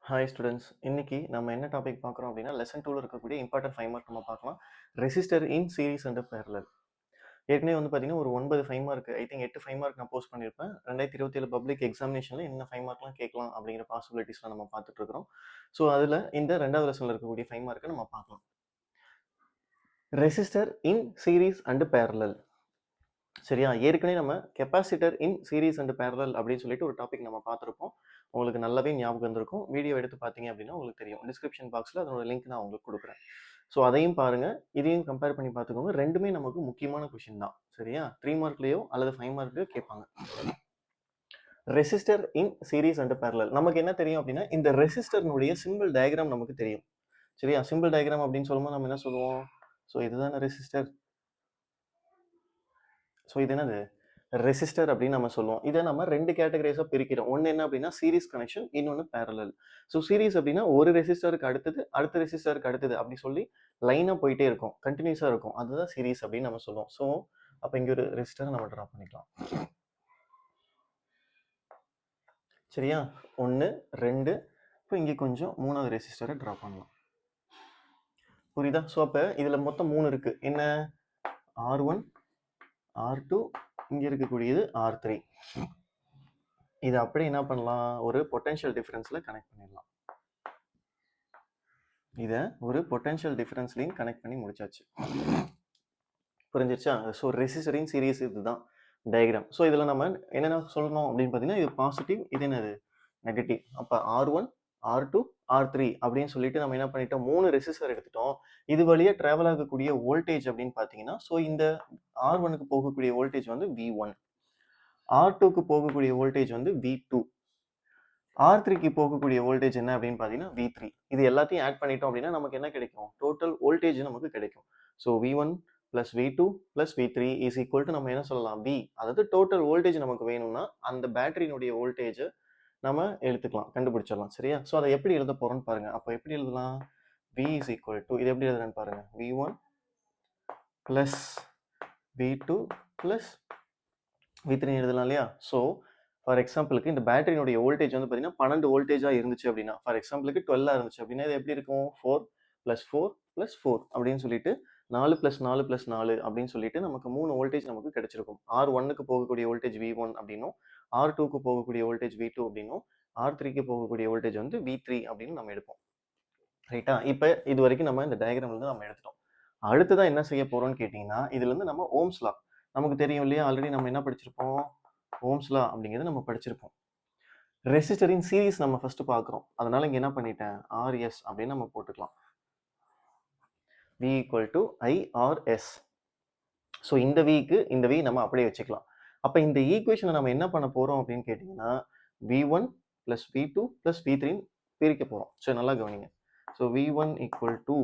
Hi students, இன்னைக்கு நம்ம என்ன டாபிக் பார்க்குறோம் அப்படின்னா லெசன் 2ல இருக்கக்கூடிய இம்பார்ட்டன்ட் 5 மார்க் நம்ம பார்க்கலாம். Resistor in series and parallel. ஏற்கனவே வந்து பார்த்தீங்கன்னா ஒரு 9 5 மார்க், ஐ திங்க் 8 5 மார்க் நான் போஸ்ட் பண்ணியிருப்பேன். 2027 பப்ளிக் எக்ஸாமினேஷனில் என்ன 5 மார்க்லாம் கேட்கலாம் அப்படிங்கிற பாசிபிலிட்டிஸ்லாம் நம்ம பார்த்துட்டு இருக்கிறோம். ஸோ அதில் இந்த 2வது லெசனில் இருக்கக்கூடிய 5 மார்க்கை நம்ம பார்க்கலாம். Resistor in series and parallel. சரியா, ஏற்கனவே நம்ம capacitor in series and parallel அப்படின்னு சொல்லிட்டு ஒரு டாபிக் நம்ம பார்த்துருப்போம். உங்களுக்கு நல்லாவே ஞாபகம் இருந்திருக்கும். வீடியோ எடுத்து பார்த்தீங்க அப்படின்னா உங்களுக்கு தெரியும். டிஸ்கிரிப்ஷன் பாக்ஸில் அதோட லிங்க் நான் உங்களுக்கு கொடுக்குறேன். ஸோ அதையும் பாருங்க, இதையும் கம்பேர் பண்ணி பார்த்துக்கோங்க. ரெண்டுமே நமக்கு முக்கியமான கொஷின் தான். சரியா, 3 மார்க்லேயோ அல்லது 5 மார்க்லையோ கேட்பாங்க. Resistor in series and parallel நமக்கு என்ன தெரியும் அப்படின்னா, இந்த ரெசிஸ்டர்னுடைய சிம்பிள் டயக்ராம் நமக்கு தெரியும். சரியா, சிம்பிள் டயக்ராம் அப்படின்னு சொல்லும்போது நம்ம என்ன சொல்லுவோம்? ஸோ இதுதானே ரெசிஸ்டர். ஸோ இது என்னது? ரெசிஸ்டர் அப்படின்னு நம்ம சொல்லுவோம். இதை நம்ம 2 கேட்டகரிஸாக பிரிக்கிறோம். ஒன்று என்ன அப்படின்னா சீரிஸ் கனெக்ஷன், இன்னொன்று பேரலல். ஸோ சீரிஸ் அப்படின்னா ஒரு ரெசிஸ்டருக்கு அடுத்தது அடுத்த ரெசிஸ்டருக்கு அடுத்தது அப்படி சொல்லி லைனாக போயிட்டே இருக்கும், கண்டினியூஸாக இருக்கும். அதுதான் சீரிஸ் அப்படின்னு நம்ம சொல்லுவோம். ஸோ அப்போ இங்கே ஒரு ரெசிஸ்டரை நம்ம ட்ரா பண்ணிக்கலாம். சரியா, 1 2, இப்போ இங்கே கொஞ்சம் 3வது ரெசிஸ்டரை ட்ரா பண்ணலாம். புரியுதா? ஸோ அப்போ இதில் மொத்தம் 3 இருக்கு. என்ன? R1 R2, இங்கே இருக்கக்கூடியது R3. இது அப்படியே என்ன பண்ணலாம்? ஒரு பொட்டன்ஷியல் டிஃபரன்ஸில் கனெக்ட் பண்ணிடலாம். இதை ஒரு பொட்டன்ஷியல் டிஃபரன்ஸ்லையும் கனெக்ட் பண்ணி முடிச்சாச்சு. புரிஞ்சிருச்சா? ஸோ ரெசிஸ்டரின் சீரிஸ் இதுதான் டயக்ராம். ஸோ இதில் நம்ம என்னென்ன சொல்லணும் அப்படின்னு பார்த்தீங்கன்னா, இது பாசிட்டிவ், இது என்னது? நெகட்டிவ். அப்போ R1 R2 R3 அப்படின்னு சொல்லிட்டு நம்ம என்ன பண்ணிட்டோம்? 3 ரெசிஸ்டர் எடுத்துட்டோம். இது வழியாக ட்ராவல் ஆகக்கூடிய வோல்டேஜ் அப்படின்னு பார்த்தீங்கன்னா, ஸோ இந்த R1க்கு போகக்கூடிய வோல்டேஜ் வந்து V1, R2க்கு போகக்கூடிய வோல்டேஜ் வந்து V2, R3க்கு போகக்கூடிய வோல்டேஜ் என்ன அப்படின்னு பார்த்தீங்கன்னா V3. இது எல்லாத்தையும் ஆட் பண்ணிட்டோம் அப்படின்னா நமக்கு என்ன கிடைக்கும்? டோட்டல் வோல்டேஜ் நமக்கு கிடைக்கும். So V1 + V2 + V3 is equal to நம்ம என்ன சொல்லலாம்? V. அதாவது டோட்டல் வோல்டேஜ் நமக்கு வேணும்னா அந்த பேட்டரியினுடைய வோல்டேஜை நம்ம எடுத்துக்கலாம், கண்டுபிடிச்சிடலாம். சரியா? ஸோ அதை எப்படி எழுத போறோம்னு பாருங்க. அப்போ எப்படி எழுதலாம்? V இஸ் ஈக்குவல் டு, இது எப்படி எழுதுறேன்னு பாருங்க, V1 + V2 + V3 எழுதலாம் இல்லையா? ஸோ ஃபார் எக்ஸாம்பிளுக்கு இந்த பேட்டரியினுடைய வோல்டேஜ் வந்து பார்த்தீங்கன்னா 12 வோல்டேஜாக இருந்துச்சு அப்படின்னா, ஃபார் எக்ஸாம்பிளுக்கு 12 இருந்துச்சு அப்படின்னா இது எப்படி இருக்கும்? 4 + 4 + 4 அப்படின்னு சொல்லிட்டு 4 + 4 + 4 அப்படின்னு சொல்லிட்டு நமக்கு 3 வோல்டேஜ் நமக்கு கிடைச்சிருக்கும். R1க்கு போகக்கூடிய வோல்டேஜ் V1 அப்படின்னும், R2க்கு போகக்கூடிய வோல்டேஜ் V2 அப்படின்னும், R3க்கு போகக்கூடிய வோல்டேஜ் வந்து V3 அப்படின்னு நம்ம எடுப்போம். ரைட்டா? இப்போ இது வரைக்கும் நம்ம இந்த டயக்ராம்ல இருந்து நம்ம எடுத்துட்டோம். அடுத்ததான் என்ன செய்ய போறோம்னு கேட்டிங்கன்னா, இதுல இருந்து நம்ம ஓம்ஸ் லா நமக்கு தெரியும் இல்லையா? ஆல்ரெடி நம்ம என்ன படிச்சிருப்போம்? ஓம்ஸ் லா அப்படிங்கிறது நம்ம படிச்சிருப்போம். ரெசிஸ்டரின் சீரிஸ் நம்ம ஃபர்ஸ்ட் பார்க்குறோம். அதனால இங்க என்ன பண்ணிட்டேன்? RS அப்படின்னு நம்ம போட்டுக்கலாம். V = IRS. ஸோ இந்த விக்கு இந்த V நம்ம அப்படியே வச்சுக்கலாம். அப்ப இந்த ஈக்குவேஷனை நம்ம என்ன பண்ண போறோம் அப்படின்னு கேட்டிங்கன்னா, V1 + V2 + V3 பிரிக்க போறோம். சரி, நல்லா கவனிங்க. ஸோ V1 =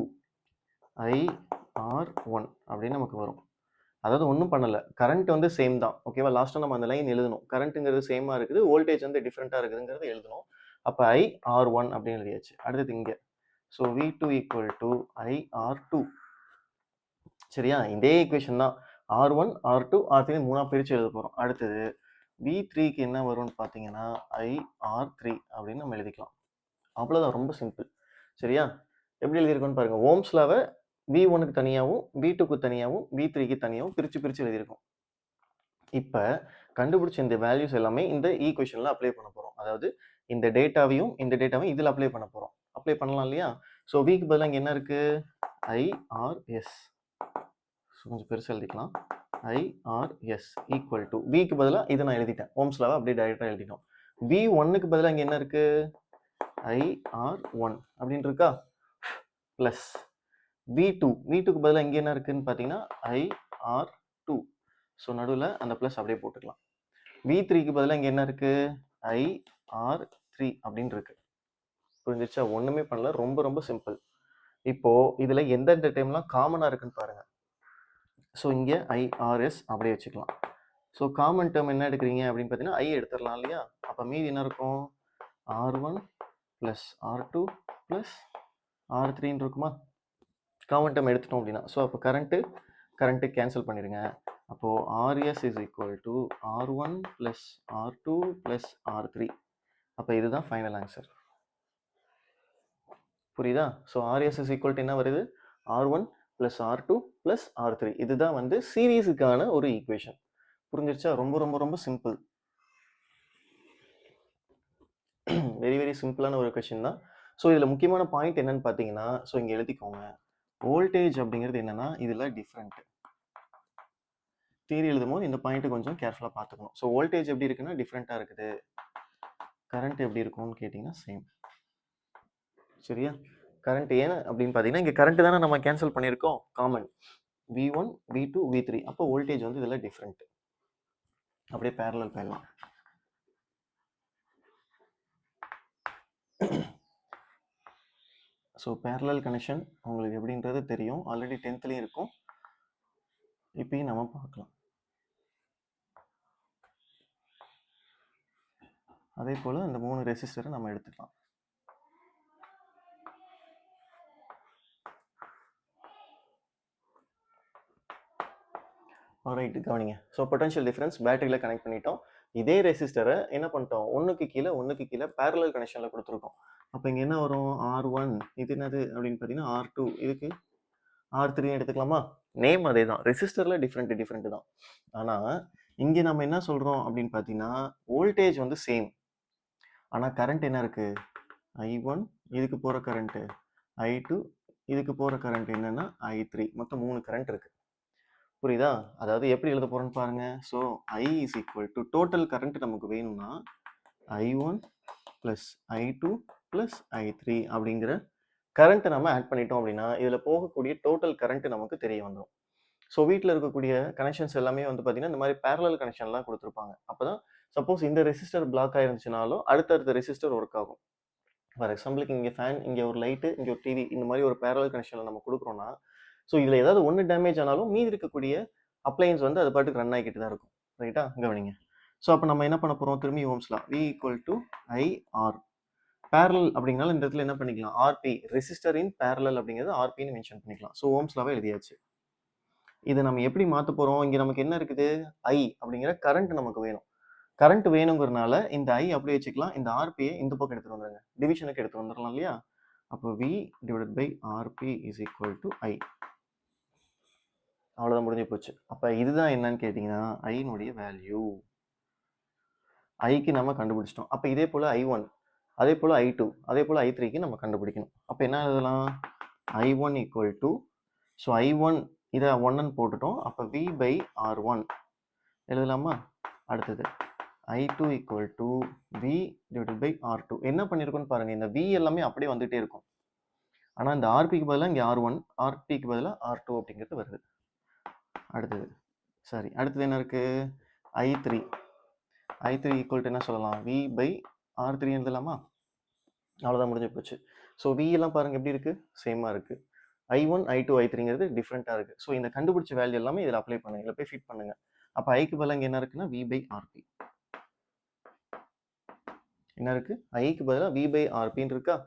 IR1 அப்படின்னு நமக்கு வரும். அதாவது ஒன்றும் பண்ணல, கரண்ட் வந்து சேம் தான். ஓகேவா? லாஸ்ட்டாக நம்ம அந்த லைன் எழுதணும். கரண்ட்டுங்கிறது சேமாக இருக்குது, வோல்டேஜ் வந்து டிஃப்ரெண்ட்டாக இருக்குதுங்கிறது எழுதணும். அப்போ IR1 அப்படின்னு எழுதியாச்சு. அடுத்தது இங்கே ஸோ V2 = IR2. சரியா? இதே ஈக்குவேஷன் தான். R1 R2 R3 மூணா பிரித்து எழுத போகிறோம். அடுத்தது V3க்கு என்ன வரும்னு பார்த்தீங்கன்னா IR3 அப்படின்னு நம்ம எழுதிக்கலாம். அவ்வளோதான், ரொம்ப சிம்பிள். சரியா? எப்படி எழுதியிருக்கோன்னு பாருங்க. ஓம்ஸ் லாவை V1க்கு தனியாகவும் V2க்கு தனியாகவும் V3க்கு தனியாகவும் பிரித்து எழுதியிருக்கோம். இப்போ கண்டுபிடிச்ச இந்த வேல்யூஸ் எல்லாமே இந்த ஈக்குவேஷனில் அப்ளை பண்ண போகிறோம். அதாவது இந்த டேட்டாவையும் இதில் அப்ளை பண்ண போகிறோம். அப்ளை பண்ணலாம் இல்லையா? ஸோ விக்கு பதிலாக இங்கே என்ன இருக்கு? IRS. கொஞ்சம் பெருசாக எழுதிக்கலாம். IRS = விக்கு பதிலாக இதை நான் எழுதிட்டேன். ஓம்ஸ் லாவை அப்படியே டைரெக்டாக எழுதிட்டோம். V1க்கு பதிலாக இங்கே என்ன இருக்கு? IR1 அப்படின்னு இருக்கா? ப்ளஸ் V2க்கு பதிலாக இங்கே என்ன இருக்குன்னு பார்த்தீங்கன்னா IR2. ஸோ நடுவில் அந்த ப்ளஸ் அப்படியே போட்டுக்கலாம். V3க்கு பதிலாக இங்கே என்ன இருக்கு? IR3 அப்படின்னு இருக்கு. புரிஞ்சிருச்சா? ஒன்றுமே பண்ணல, ரொம்ப ரொம்ப சிம்பிள். இப்போ இதில் எந்தெந்த டைம்லாம் காமனாக இருக்குன்னு பாருங்க. ஸோ இங்கே IRS அப்படியே வச்சுக்கலாம். ஸோ காமன் டேர்ம் என்ன எடுக்கிறீங்க அப்படின்னு பார்த்தீங்கன்னா I எடுத்துடலாம் இல்லையா? அப்போ மீதி என்ன இருக்கும்? R1 + R2 + R3 இருக்குமா? காமன் டேர்ம் எடுத்துட்டோம் அப்படின்னா. ஸோ அப்போ கரண்ட்டு கேன்சல் பண்ணிடுங்க. அப்போது RS = R1 + R2 + R3. அப்போ இதுதான் ஃபைனல் ஆன்சர். புரியுதா? So RS is equal to என்ன வருது? R1 plus R2 plus R3. இதுதான் வந்து சீரீஸுக்கான ஒரு ஈக்குவேஷன். புரிஞ்சிருச்சா? ரொம்ப ரொம்ப ரொம்ப சிம்பிள். வெரி வெரி சிம்பிளான ஒரு கொஷின் தான். ஸோ இதில் முக்கியமான பாயிண்ட் என்னன்னு பார்த்தீங்கன்னா, ஸோ இங்கே எழுதிக்கோங்க. வோல்டேஜ் அப்படிங்கிறது என்னன்னா இதில் டிஃப்ரெண்ட். தியரி எழுதும்போது இந்த பாயிண்ட் கொஞ்சம் கேர்ஃபுல்லாக பார்த்துக்கணும். ஸோ வோல்டேஜ் எப்படி இருக்குன்னா டிஃப்ரெண்ட்டாக இருக்குது. கரண்ட் எப்படி இருக்கும்னு கேட்டிங்கன்னா சேம். சரியா? கரண்ட் ஏன் அப்படின்னு பார்த்தீங்கன்னா இங்கே கரண்ட் தானே நம்ம கேன்சல் பண்ணியிருக்கோம் காமன். V1 V2 V3 அப்போ வோல்டேஜ் வந்து இதில் டிஃப்ரெண்ட். அப்படியே பேரலல் போயிடலாம். ஸோ பேரலல் கனெக்ஷன் உங்களுக்கு எப்படின்றது தெரியும், ஆல்ரெடி 10th இருக்கும். இப்பயும் நம்ம பார்க்கலாம். அதே போல் இந்த 3 ரெசிஸ்டரை நம்ம எடுத்துக்கலாம். ரைட்டு, கவனிங்க. ஸோ பொட்டன்ஷியல் டிஃபரன்ஸ் பேட்டரியில் கனெக்ட் பண்ணிட்டோம். இதே ரெசிஸ்டரை என்ன பண்ணிட்டோம், ஒன்றுக்கு கீழே பேரலல் கனெக்ஷனில் கொடுத்துருக்கோம். அப்போ இங்கே என்ன வரும்? R1 இது என்னது அப்படின்னு பார்த்தீங்கன்னா R2, இதுக்கு R3 எடுத்துக்கலாமா? நேம் அதே தான், ரெசிஸ்டரில் டிஃப்ரெண்ட் தான். ஆனால் இங்கே நம்ம என்ன சொல்கிறோம் அப்படின்னு பார்த்தீங்கன்னா வோல்டேஜ் வந்து சேம். ஆனால் கரண்ட் என்ன இருக்குது? I1 இதுக்கு போகிற கரண்ட்டு, I2 இதுக்கு போகிற கரண்ட் என்னென்னா I3. மொத்தம் 3 கரண்ட் இருக்குது. புரியுதா? அதாவது எப்படி எழுத போகிறோன்னு பாருங்கள். So I is equal to total current நமக்கு வேணும்னா I1 plus I2 plus I3 அப்படிங்கிற கரண்ட்டை நம்ம ஆட் பண்ணிட்டோம் அப்படின்னா இதில் போகக்கூடிய டோட்டல் கரண்ட் நமக்கு தெரிய வந்துடும். ஸோ வீட்டில் இருக்கக்கூடிய கனெக்ஷன்ஸ் எல்லாமே வந்து பார்த்தீங்கன்னா இந்த மாதிரி பேரலல் கனெக்ஷன்லாம் கொடுத்துருப்பாங்க. அப்போ தான் சப்போஸ் இந்த ரெசிஸ்டர் பிளாக் ஆயிருந்துச்சுனாலும் அடுத்தடுத்த ரெசிஸ்டர் ஒர்க் ஆகும். ஃபார் எக்ஸாம்பிளுக்கு இங்கே ஃபேன், இங்கே ஒரு லைட்டு, இங்கே ஒரு டிவி, இந்த மாதிரி ஒரு பேரலல் கனெக்ஷனில் நம்ம கொடுக்குறோன்னா ஸோ இதில் ஏதாவது ஒன்று டேமேஜ் ஆனாலும் மீதி இருக்கக்கூடிய அப்ளையன்ஸ் வந்து அது பாட்டுக்கு ரன் ஆகிக்கிட்டு தான் இருக்கும். ரைட்டா? கவனிங்க. ஸோ அப்போ நம்ம என்ன பண்ண போகிறோம்? திரும்பி ஓம்ஸ்லாம் V equal to IR. Parallel அப்படிங்கனால இந்த இடத்துல என்ன பண்ணிக்கலாம்? RP, ரெசிஸ்டர் இன் பேரலல் அப்படிங்கிறது RPன்னு மென்ஷன் பண்ணிக்கலாம். ஸோ ஓம்ஸ்லாவே எழுதியாச்சு. இதை நம்ம எப்படி மாற்ற போகிறோம்? இங்கே நமக்கு என்ன இருக்குது? I அப்படிங்கிற கரண்ட் நமக்கு வேணும். கரண்ட் வேணுங்கிறனால இந்த I அப்படியே வச்சுக்கலாம். இந்த RPயை இந்த பக்கம் எடுத்துகிட்டு வந்துடுங்க, டிவிஷனுக்கு எடுத்து வந்துடலாம் இல்லையா? அப்போ V divided by RP is equal to I. அவ்வளோதான், முடிஞ்சு போச்சு. அப்போ இதுதான் என்னன்னு கேட்டிங்கன்னா ஐனுடைய வேல்யூ. ஐக்கு நம்ம கண்டுபிடிச்சிட்டோம். அப்போ இதே போல் I1, அதே போல் I2, அதே போல் I3க்கு நம்ம கண்டுபிடிக்கணும். அப்போ என்ன எழுதலாம்? I1 equal to, so I1 இதை 1ன்னு போட்டுட்டோம். அப்போ V பை R1 எழுதலாமா? அடுத்தது I2 equal to V divided by R2. என்ன பண்ணியிருக்கோன்னு பாருங்கள், இந்த V எல்லாமே அப்படியே வந்துகிட்டே இருக்கும். ஆனால் இந்த RPக்கு பதிலாக இங்கே R1, RPக்கு பதிலாக R2 அப்படிங்கிறது வருது. அடுத்தது என்ன இருக்குது? I3 ஈக்குவல் டு என்ன சொல்லலாம்? V பை R3 எழுதலாமா? அவ்வளோதான், முடிஞ்சு போச்சு. ஸோ V எல்லாம் பாருங்கள் எப்படி இருக்குது? சேமாக இருக்குது. I1, I2, I3ங்கிறது டிஃப்ரெண்ட்டாக இருக்குது. ஸோ இந்த கண்டுபிடிச்ச வேல்யூ எல்லாமே இதில் அப்ளை பண்ணுங்கள், இதில் போய் ஃபிட் பண்ணுங்கள். அப்போ ஐக்கு பதிலாக இங்கே என்ன இருக்குன்னா V பை RP. என்ன இருக்குது? ஐக்கு பதிலாக V பை RPன்னு இருக்கா?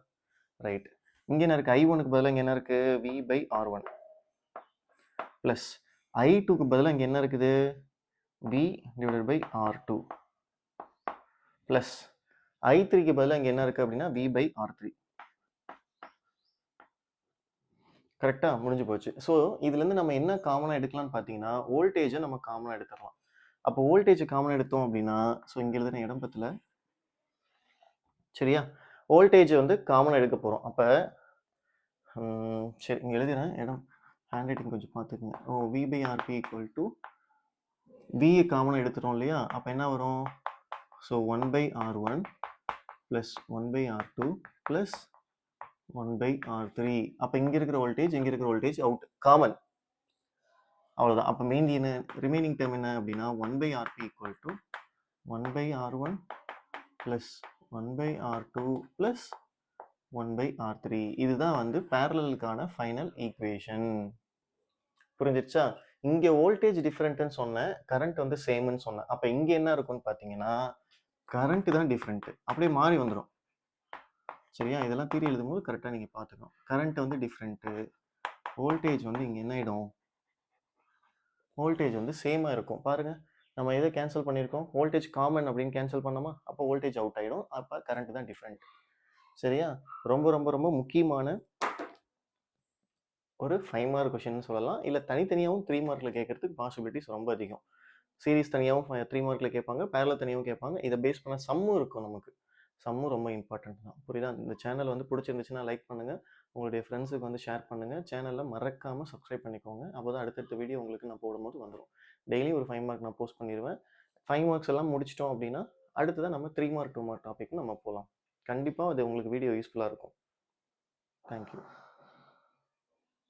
ரைட். இங்கே என்ன இருக்குது? I1க்கு பதிலாக இங்கே என்ன இருக்குது? V பை R1 ப்ளஸ் I2க்கு பதிலாக இங்கே என்ன இருக்குது? V divided by R2 plus I3க்கு பதிலாக இங்கே என்ன இருக்குது அப்படின்னா V பை R3. கரெக்டாக முடிஞ்சு போச்சு. ஸோ இதுலேருந்து நம்ம என்ன காமனாக எடுக்கலாம்னு பார்த்தீங்கன்னா வோல்டேஜை நம்ம காமனாக எடுத்துடலாம். அப்போ வோல்டேஜ் காமனாக எடுத்தோம் அப்படின்னா, ஸோ இங்கே எழுதுன இடம் பத்தில் சரியா, வோல்டேஜ் வந்து காமனாக எடுக்க போகிறோம். அப்போ சரி, இங்கே எழுதுறேன், இடம் ஹேண்ட் ரைட்டிங் கொஞ்சம் பார்த்துக்குங்க. V by RP equal to V காமனாக எடுத்துட்டோம் இல்லையா? அப்போ என்ன வரும்? So 1 by R1 plus 1 by R2 plus 1 by R3. அப்போ இங்கே இருக்கிற வோல்டேஜ் அவுட் காமன். அவ்வளோதான். அப்போ மீதி என்ன, ரிமைனிங் டேர்ம் என்ன அப்படின்னா 1 by RP equal to 1 by R1 plus 1 by R2 plus 1 by R3. இதுதான் வந்து பேரலலுக்கான ஃபைனல் ஈக்குவேஷன். புரிஞ்சிருச்சா? இங்கே வோல்டேஜ் டிஃப்ரெண்ட்டுன்னு சொன்னேன், கரண்ட் வந்து சேம்னு சொன்னேன். அப்போ இங்கே என்ன இருக்கும்னு பார்த்தீங்கன்னா கரண்ட் தான் டிஃப்ரெண்ட்டு, அப்படியே மாறி வந்துடும். சரியா? இதெல்லாம் தியரி எழுதும்போது கரெக்டாக நீங்கள் பார்த்துக்கணும். கரண்ட் வந்து டிஃப்ரெண்ட்டு, வோல்டேஜ் வந்து இங்கே என்ன ஆகிடும்? வோல்டேஜ் வந்து சேமாக இருக்கும். பாருங்கள், நம்ம எதை கேன்சல் பண்ணியிருக்கோம்? வோல்டேஜ் காமன் அப்படின்னு கேன்சல் பண்ணோமா? அப்போ வோல்டேஜ் அவுட் ஆகிடும். அப்போ கரண்ட் தான் டிஃப்ரெண்ட். சரியா? ரொம்ப ரொம்ப ரொம்ப முக்கியமான ஒரு 5 மார்க் கொஸ்டின்னு சொல்லலாம். இல்ல தனித்தனியாவும் 3 மார்க்ல கேட்கறதுக்கு பாசிபிலிட்டிஸ் ரொம்ப அதிகம். சீரிஸ் தனியாவும் 3 மார்க்ல கேட்பாங்க. பேரலல் தனியாவும் கேட்பாங்க. இத பேஸ் பண்ண சம்மும் இருக்கும் நமக்கு. சம்மும் ரொம்ப இம்பார்ட்டன்ட் தான். புரியுதா? இந்த சேனல் வந்து புடிச்சிருந்துச்சுன்னா லைக் பண்ணுங்க. உங்களுடைய ஃப்ரெண்ட்ஸுக்கு வந்து ஷேர் பண்ணுங்க. சேனல மறக்காம சப்ஸ்கிரைப் பண்ணிக்கோங்க. அப்பதான் அடுத்தடுத்த வீடியோ உங்களுக்கு நான் போடும்போது வந்துரும். டெய்லி ஒரு 5 மார்க் நான் போஸ்ட் பண்ணிருவேன். 5 மார்க்ஸ் எல்லாம் முடிச்சிட்டோம் அப்படின்னா, அடுத்ததா நம்ம 3 மார்க், 2 மார்க் டாபிக் நம்ம போலாம். கண்டிப்பா அது உங்களுக்கு வீடியோ யூஸ்ஃபுல்லா இருக்கும். Thank you.